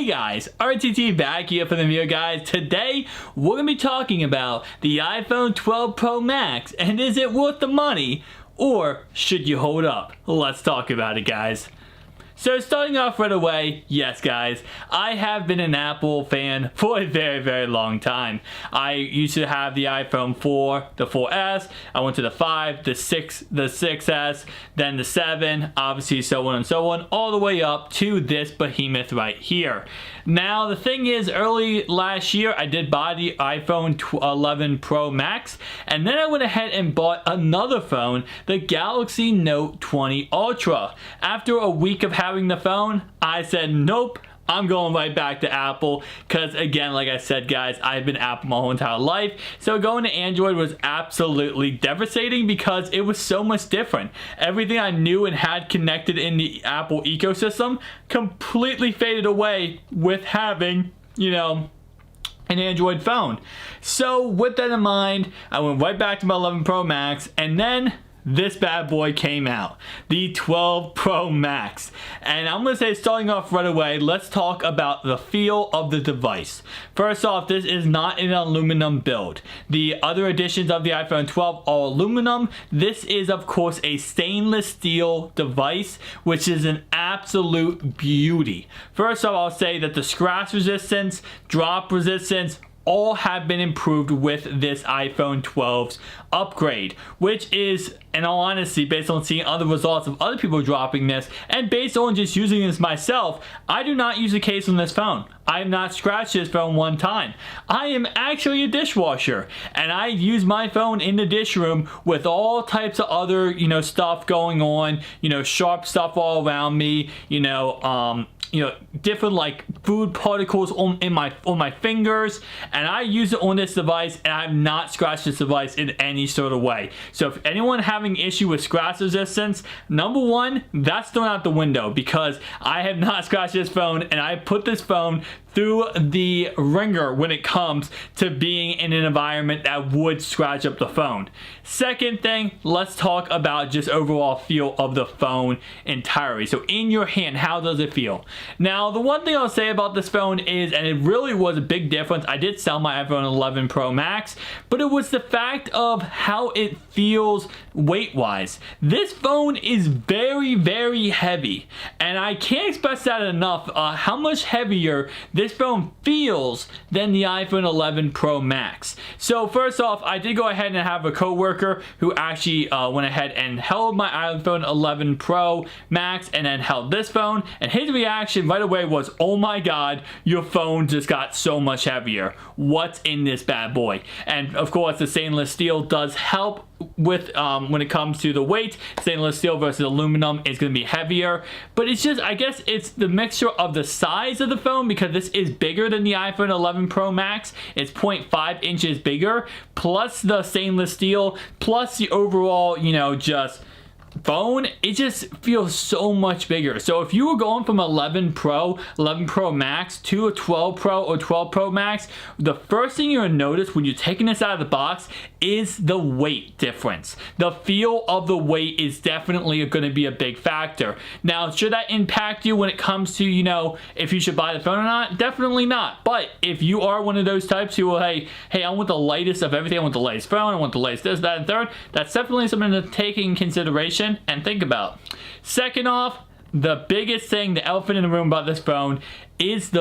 Hey guys, RTT back here for the video guys. Today we're going to be talking about the iPhone 12 Pro Max and is it worth the money or should you hold up? Let's talk about it guys. So starting off right away, yes guys, I have been an Apple fan for a very long time. I used to have the iPhone 4, the 4S, I went to the 5, the 6, the 6S, then the 7, obviously so on and so on, all the way up to this behemoth right here. Now the thing is, early last year I did buy the iPhone 11 Pro Max, and then I went ahead and bought another phone, the Galaxy Note 20 Ultra. After a week of having the phone, I said nope, I'm going right back to Apple because again, like I said guys, I've been Apple my whole entire life. So going to Android was absolutely devastating because it was so much different. Everything I knew and had connected in the Apple ecosystem completely faded away with having, you know, an Android phone. So with that in mind, I went right back to my 11 Pro Max, and then this bad boy came out, the 12 Pro Max. And I'm gonna say, starting off right away, let's talk about the feel of the device. First off, this is not an aluminum build. The other editions of the iPhone 12 are aluminum. This is of course a stainless steel device, which is an absolute beauty. First off, I'll say that the scratch resistance, drop resistance, all have been improved with this iPhone 12's upgrade, which is, in all honesty, based on seeing other results of other people dropping this, and based on just using this myself, I do not use a case on this phone. I have not scratched this phone one time. I am actually a dishwasher, and I use my phone in the dish room with all types of other, you know, stuff going on, you know, sharp stuff all around me, you know, different like food particles on my fingers, and I use it on this device, and I have not scratched this device in any sort of way. So if anyone having issue with scratch resistance, number one, that's thrown out the window because I have not scratched this phone, and I put this phone through the ringer when it comes to being in an environment that would scratch up the phone. Second thing, let's talk about just overall feel of the phone entirely. So in your hand, how does it feel? Now, the one thing I'll say about this phone is, and it really was a big difference, I did sell my iPhone 11 Pro Max, but it was the fact of how it feels weight-wise. This phone is very heavy, and I can't express that enough, how much heavier this phone feels than the iPhone 11 Pro Max. So first off, I did go ahead and have a coworker who actually went ahead and held my iPhone 11 Pro Max and then held this phone, and his reaction right away was, oh my god, your phone just got so much heavier. What's in this bad boy? And of course the stainless steel does help with when it comes to the weight. Stainless steel versus aluminum is going to be heavier, but it's just, I guess it's the mixture of the size of the phone, because this is bigger than the iPhone 11 Pro Max. It's 0.5 inches bigger, plus the stainless steel, plus the overall, you know, just phone, it just feels so much bigger. So if you were going from 11 Pro Max to a 12 Pro or 12 Pro Max, the first thing you're gonna notice when you're taking this out of the box is the weight difference. The feel of the weight is definitely gonna be a big factor. Now, should that impact you when it comes to, you know, if you should buy the phone or not? Definitely not. But if you are one of those types who will, hey, I want the lightest of everything, I want the latest phone, I want the latest this, that, and third, that's definitely something to take in consideration and think about. Second off, the biggest thing, the elephant in the room about this phone is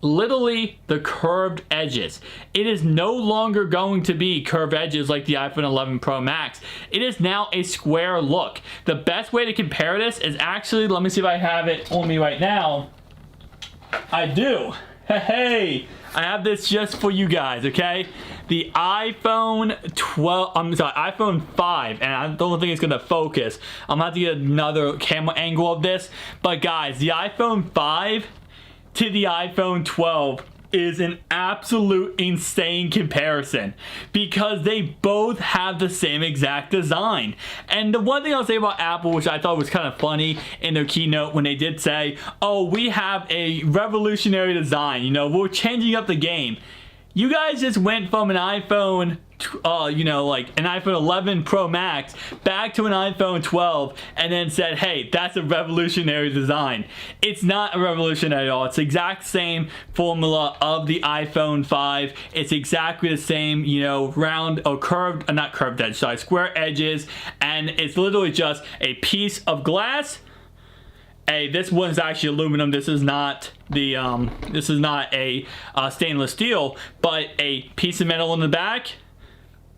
literally the curved edges. It is no longer going to be curved edges like the iPhone 11 Pro Max. It is now a square look. The best way to compare this is actually, let me see if I have it on me right now. I do. Hey, I have this just for you guys, okay? The iPhone 5, and I don't think it's gonna focus. I'm gonna have to get another camera angle of this. But guys, the iPhone 5 to the iPhone 12 is an absolute insane comparison because they both have the same exact design. And the one thing I'll say about Apple, which I thought was kind of funny in their keynote when they did say, oh, we have a revolutionary design, you know, we're changing up the game. You guys just went from an iPhone, like an iPhone 11 Pro Max back to an iPhone 12 and then said, hey, that's a revolutionary design. It's not a revolutionary at all. It's the exact same formula of the iPhone 5. It's exactly the same, round or curved, not curved edge, sorry, square edges, and it's literally just a piece of glass. Hey, this one's actually aluminum. This is not the this is not a stainless steel, but a piece of metal in the back.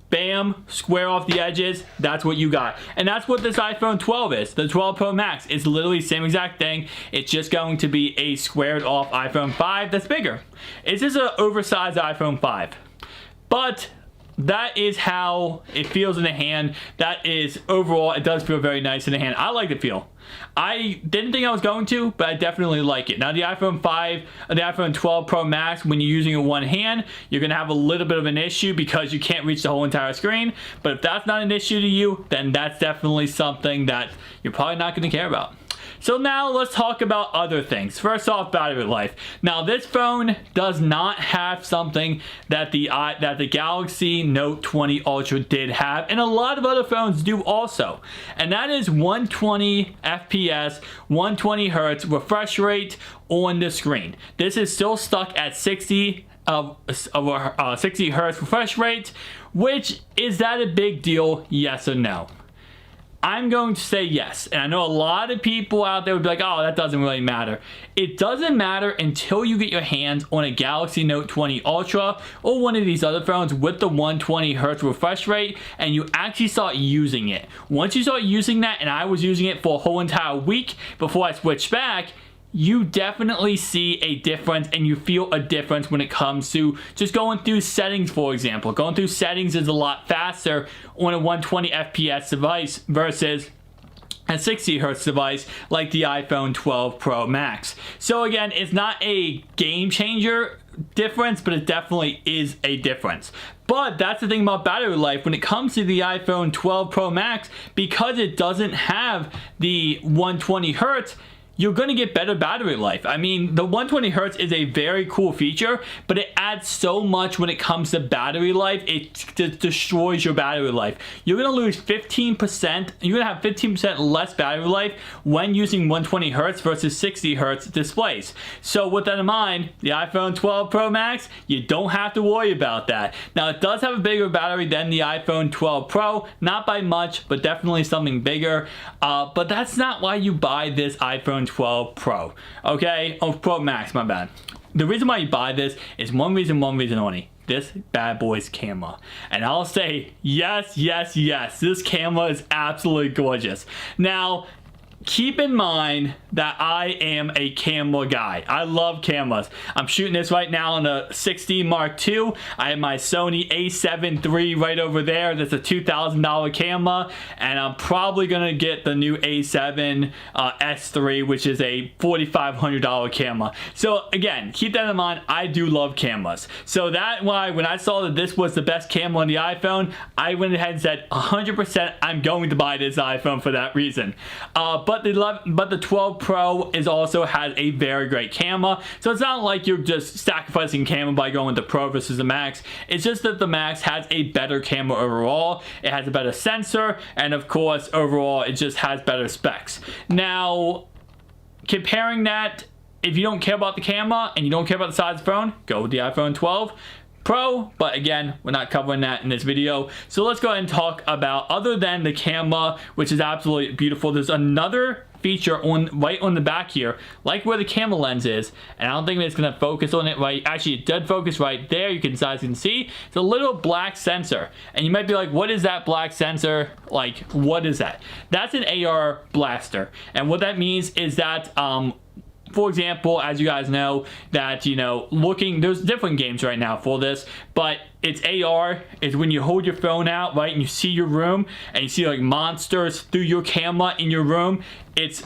Bam, square off the edges. That's what you got, and that's what this iPhone 12 is. The 12 Pro Max is literally the same exact thing. It's just going to be a squared off iPhone 5 that's bigger. It's just an oversized iPhone 5, but that is how it feels in the hand. That is, overall, it does feel very nice in the hand. I like the feel. I didn't think I was going to, but I definitely like it. Now, the iPhone 5, the iPhone 12 Pro Max, when you're using it in one hand, you're going to have a little bit of an issue because you can't reach the whole entire screen. But if that's not an issue to you, then that's definitely something that you're probably not going to care about. So now let's talk about other things. First off, battery life. Now, this phone does not have something that the Galaxy Note 20 Ultra did have, and a lot of other phones do also. And that is 120 FPS, 120 Hertz refresh rate on the screen. This is still stuck at 60 Hertz refresh rate, which is that a big deal? Yes or no? I'm going to say yes, and I know a lot of people out there would be like, oh, that doesn't really matter. It doesn't matter until you get your hands on a Galaxy Note 20 Ultra or one of these other phones with the 120 Hertz refresh rate, and you actually start using it. Once you start using that, and I was using it for a whole entire week before I switched back, you definitely see a difference, and you feel a difference when it comes to just going through settings. For example, going through settings is a lot faster on a 120 FPS device versus a 60 Hertz device like the iPhone 12 Pro Max. So again, it's not a game changer difference, but it definitely is a difference. But that's the thing about battery life when it comes to the iPhone 12 Pro Max, because it doesn't have the 120 Hertz, you're going to get better battery life. I mean, the 120 Hertz is a very cool feature, but it adds so much when it comes to battery life. It destroys your battery life. You're going to lose 15%. You're going to have 15% less battery life when using 120 Hertz versus 60 Hertz displays. So with that in mind, the iPhone 12 Pro Max, you don't have to worry about that. Now, it does have a bigger battery than the iPhone 12 Pro. Not by much, but definitely something bigger. But that's not why you buy this iPhone 12 Pro, okay? Oh, Pro Max, my bad. The reason why you buy this is one reason only. This bad boy's camera. And I'll say, yes, yes, yes, this camera is absolutely gorgeous. Now, keep in mind that I am a camera guy. I love cameras. I'm shooting this right now on a 6D Mark II. I have my Sony a7 III right over there. That's a $2,000 camera. And I'm probably going to get the new a7 S3, which is a $4,500 camera. So again, keep that in mind. I do love cameras. So that's why when I saw that this was the best camera on the iPhone, I went ahead and said 100% I'm going to buy this iPhone for that reason. But the 12 Pro also has a very great camera. So it's not like you're just sacrificing camera by going with the Pro versus the Max. It's just that the Max has a better camera overall. It has a better sensor, and of course, overall, it just has better specs. Now, comparing that, if you don't care about the camera and you don't care about the size of the phone, go with the iPhone 12 Pro, but again, we're not covering that in this video. So let's go ahead and talk about, other than the camera, which is absolutely beautiful, there's another feature right on the back here, like where the camera lens is, and I don't think it's going to focus on it right. Actually, it did focus right there. You can see it's a little black sensor, and you might be like, what is that black sensor? Like, what is that? That's an AR blaster, and what that means is that for example, as you guys know, that, there's different games right now for this, but it's AR, is when you hold your phone out, right, and you see your room, and you see, like, monsters through your camera in your room. It's,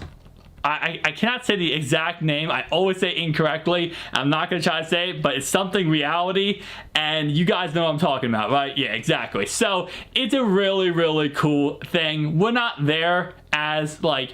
I cannot say the exact name. I always say it incorrectly. I'm not going to try to say it, but it's something reality, and you guys know what I'm talking about, right? Yeah, exactly. So, it's a really, really cool thing. We're not there as, like,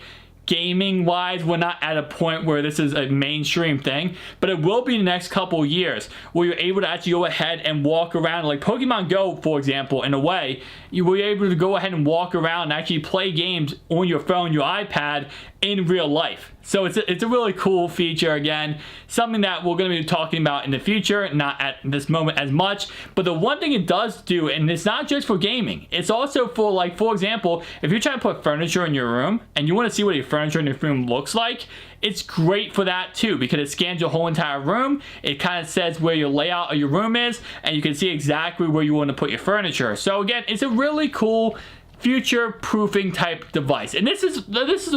gaming wise, we're not at a point where this is a mainstream thing, but it will be the next couple years where you're able to actually go ahead and walk around, like Pokemon Go, for example. In a way, you were able to go ahead and walk around and actually play games on your phone, your iPad, in real life. So it's a really cool feature. Again, something that we're going to be talking about in the future, not at this moment as much. But the one thing it does do, and it's not just for gaming, it's also for, like, for example, if you're trying to put furniture in your room and you want to see what your furniture in your room looks like, it's great for that too, because it scans your whole entire room. It kind of says where your layout of your room is, and you can see exactly where you want to put your furniture. So again, it's a really cool future proofing type device. And this is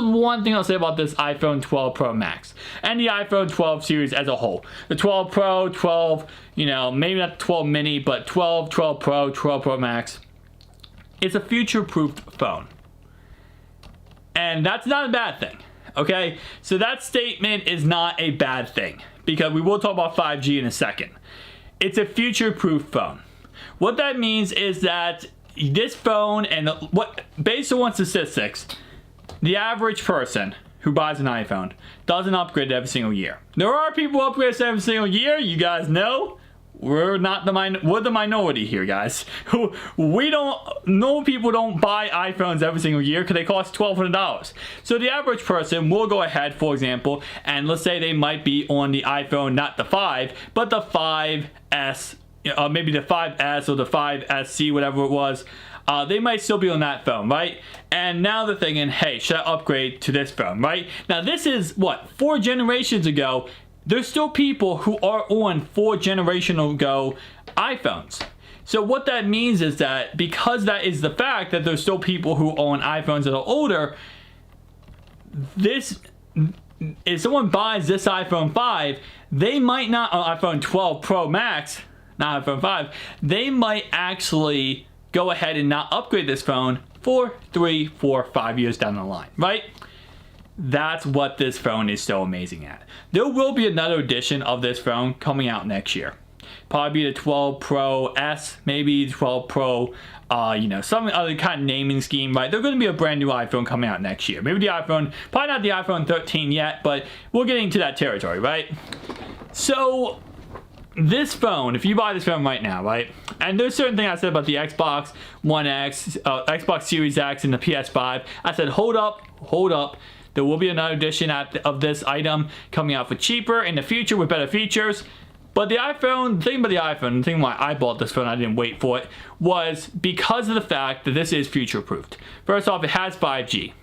one thing I'll say about this iPhone 12 Pro Max and the iPhone 12 series as a whole. The 12 Pro, 12, you know, maybe not the 12 mini, but 12, 12 Pro, 12 Pro Max. It's a future-proofed phone. And that's not a bad thing, okay? So that statement is not a bad thing, because we will talk about 5G in a second. It's a future-proof phone. What that means is that this phone, and based on statistics, the average person who buys an iPhone doesn't upgrade every single year. There are people who upgrade every single year. You guys know we're the minority here, guys. People don't buy iPhones every single year because they cost $1,200. So the average person will go ahead, for example, and let's say they might be on the iPhone, not the 5, but the 5S. Maybe the 5S or the 5SC, whatever it was, they might still be on that phone, right? And now they're thinking, hey, should I upgrade to this phone, right? Now this is, what, 4 generations ago. There's still people who are on 4 generations ago iPhones. So what that means is that because that is the fact that there's still people who own iPhones that are older, if someone buys this iPhone 5, they might not, iPhone 12 Pro Max, not iPhone 5, they might actually go ahead and not upgrade this phone for 3, 4, 5 years down the line, right? That's what this phone is so amazing at. There will be another edition of this phone coming out next year. Probably the 12 Pro S, maybe 12 Pro, some other kind of naming scheme, right? There's going to be a brand new iPhone coming out next year. Maybe the iPhone, probably not the iPhone 13 yet, but we're getting to that territory, right? So this phone, if you buy this phone right now, right, and there's certain things I said about the Xbox One X, Xbox Series X, and the PS5. I said, hold up. There will be another edition of this item coming out for cheaper in the future with better features. But the iPhone, the thing about the iPhone, the thing why I bought this phone, I didn't wait for it, was because of the fact that this is future-proofed. First off, it has 5G.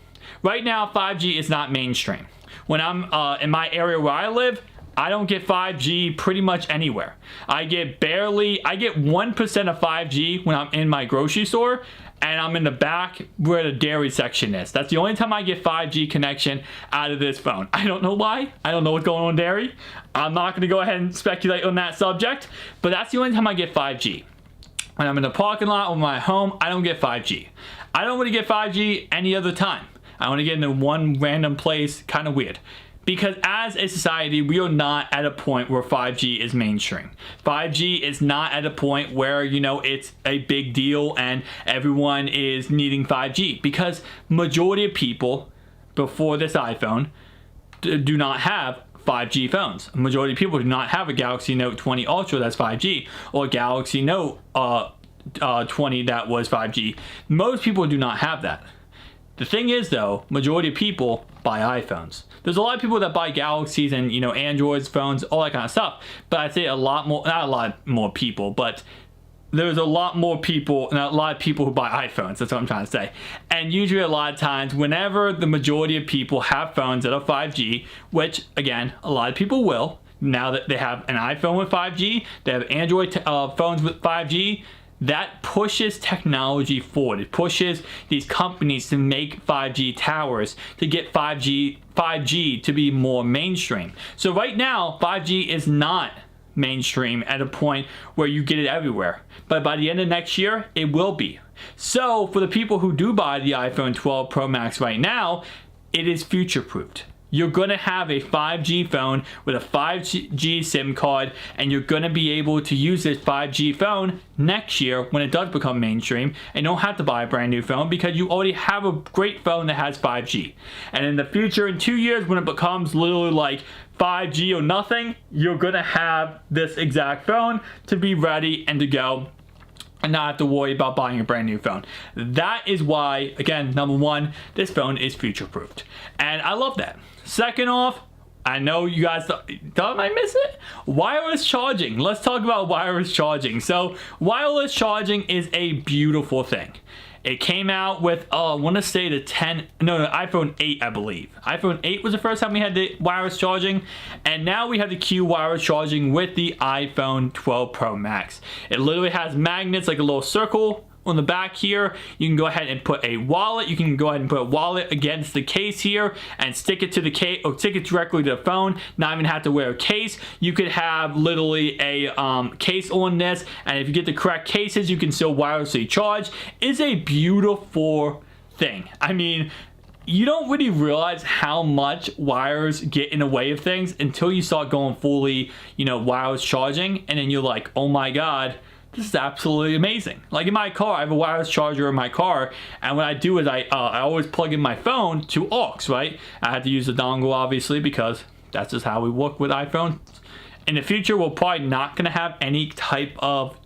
Right now, 5G is not mainstream. When I'm in my area where I live, I don't get 5G pretty much anywhere. I get 1% of 5G when I'm in my grocery store, and I'm in the back where the dairy section is. That's the only time I get 5G connection out of this phone. I don't know why. I don't know what's going on in dairy. I'm not going to go ahead and speculate on that subject, but that's the only time I get 5G. When I'm in the parking lot or my home, I don't get 5G. I don't really get 5G any other time. I only get into one random place, kind of weird. Because as a society, we are not at a point where 5G is mainstream. 5G is not at a point where, it's a big deal and everyone is needing 5G. Because majority of people before this iPhone do not have 5G phones. A majority of people do not have a Galaxy Note 20 Ultra that's 5G or Galaxy Note 20 that was 5G. Most people do not have that. The thing is, though, majority of people buy iPhones. There's a lot of people that buy Galaxies and, Androids, phones, all that kind of stuff. But I'd say not a lot more people, but there's a lot more people, not a lot of people who buy iPhones. That's what I'm trying to say. And usually a lot of times, whenever the majority of people have phones that are 5G, which, again, a lot of people will, now that they have an iPhone with 5G, they have Android phones with 5G, that pushes technology forward. It pushes these companies to make 5G towers, to get 5G to be more mainstream. So right now, 5G is not mainstream at a point where you get it everywhere. But by the end of next year, it will be. So for the people who do buy the iPhone 12 Pro Max right now, it is future-proofed. you're going to have a 5G phone with a 5G SIM card, and you're going to be able to use this 5G phone next year when it does become mainstream, and you don't have to buy a brand new phone because you already have a great phone that has 5G. And in the future, in 2 years, when it becomes literally like 5G or nothing, you're going to have this exact phone to be ready and to go, and not have to worry about buying a brand new phone. That is why, again, number one, this phone is future-proofed. And I love that. Second off, I know you guys thought I miss it? Wireless charging. Let's talk about wireless charging. So wireless charging is a beautiful thing. It came out with, I want to say the iPhone 8, I believe. iPhone 8 was the first time we had the wireless charging, and now we have the Qi wireless charging with the iPhone 12 Pro Max. It literally has magnets, like a little circle on the back here. You can go ahead and put a wallet. You can go ahead and put a wallet against the case here and stick it to the case, or stick it directly to the phone, not even have to wear a case. You could have literally a case on this, and if you get the correct cases, you can still wirelessly charge. It's a beautiful thing. I mean, you don't really realize how much wires get in the way of things until you start going fully, wireless charging, and then you're like, oh my god, this is absolutely amazing. Like in my car, I have a wireless charger in my car, and what I do is I always plug in my phone to aux, right? I had to use the dongle, obviously, because that's just how we work with iPhones. In the future, we're probably not going to have any type of,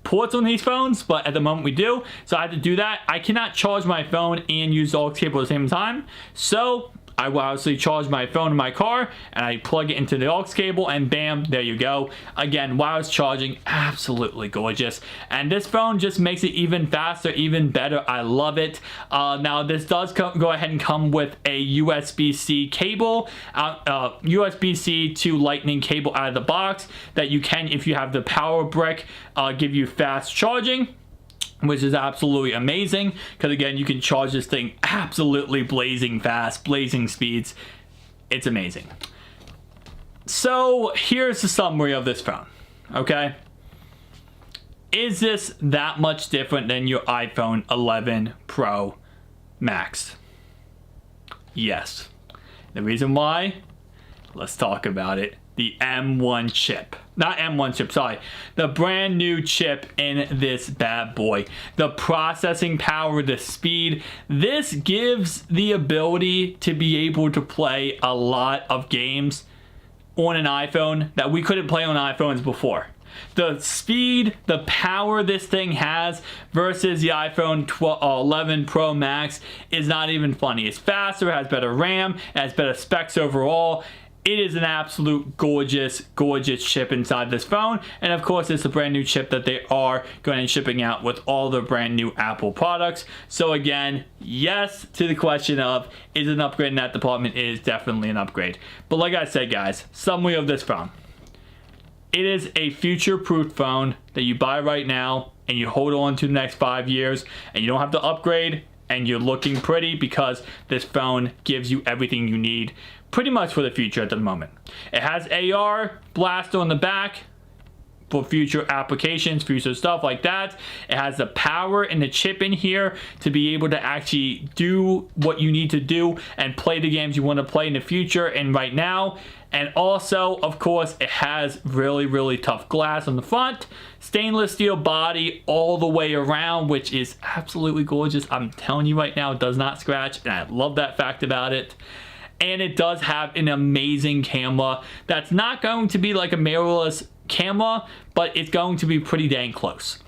ports on these phones, but at the moment we do. So I had to do that. I cannot charge my phone and use the aux cable at the same time. So I wirelessly charge my phone in my car, and I plug it into the aux cable, and bam, there you go. Again, wireless charging, absolutely gorgeous. And this phone just makes it even faster, even better. I love it. Now, this does go ahead and come with a USB-C cable, USB-C to Lightning cable out of the box that you can, if you have the power brick, give you fast charging, which is absolutely amazing, because again, you can charge this thing absolutely blazing fast, blazing speeds. It's amazing. So here's the summary of this phone, okay? Is this that much different than your iPhone 11 Pro Max? Yes. The reason why? Let's talk about it. The M1 chip. Not M1 chip, sorry. The brand new chip in this bad boy. The processing power, the speed. This gives the ability to be able to play a lot of games on an iPhone that we couldn't play on iPhones before. The speed, the power this thing has versus the iPhone 11 Pro Max is not even funny. It's faster, it has better RAM, it has better specs overall. It is an absolute gorgeous, gorgeous chip inside this phone. And of course, it's a brand new chip that they are going to be shipping out with all the brand new Apple products. So again, yes to the question of, is it an upgrade in that department? It is definitely an upgrade. But like I said, guys, summary of this phone. It is a future-proof phone that you buy right now and you hold on to the next 5 years, and you don't have to upgrade, and you're looking pretty because this phone gives you everything you need pretty much for the future at the moment. It has AR blaster on the back for future applications, future stuff like that. It has the power and the chip in here to be able to actually do what you need to do and play the games you want to play in the future and right now. And also, of course, it has really, really tough glass on the front, stainless steel body all the way around, which is absolutely gorgeous. I'm telling you right now, it does not scratch, and I love that fact about it. And it does have an amazing camera that's not going to be like a mirrorless camera, but it's going to be pretty dang close.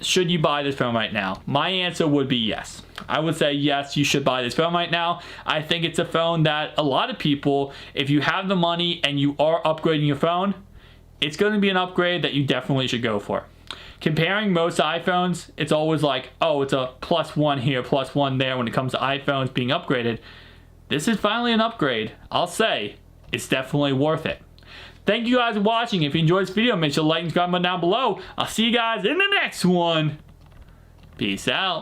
Should you buy this phone right now? My answer would be yes. I would say yes, you should buy this phone right now. I think it's a phone that a lot of people, if you have the money and you are upgrading your phone, it's going to be an upgrade that you definitely should go for. Comparing most iPhones, it's always like, oh, it's a +1 here, +1 there when it comes to iPhones being upgraded. This is finally an upgrade. I'll say it's definitely worth it. Thank you guys for watching. If you enjoyed this video, make sure to like and comment down below. I'll see you guys in the next one. Peace out.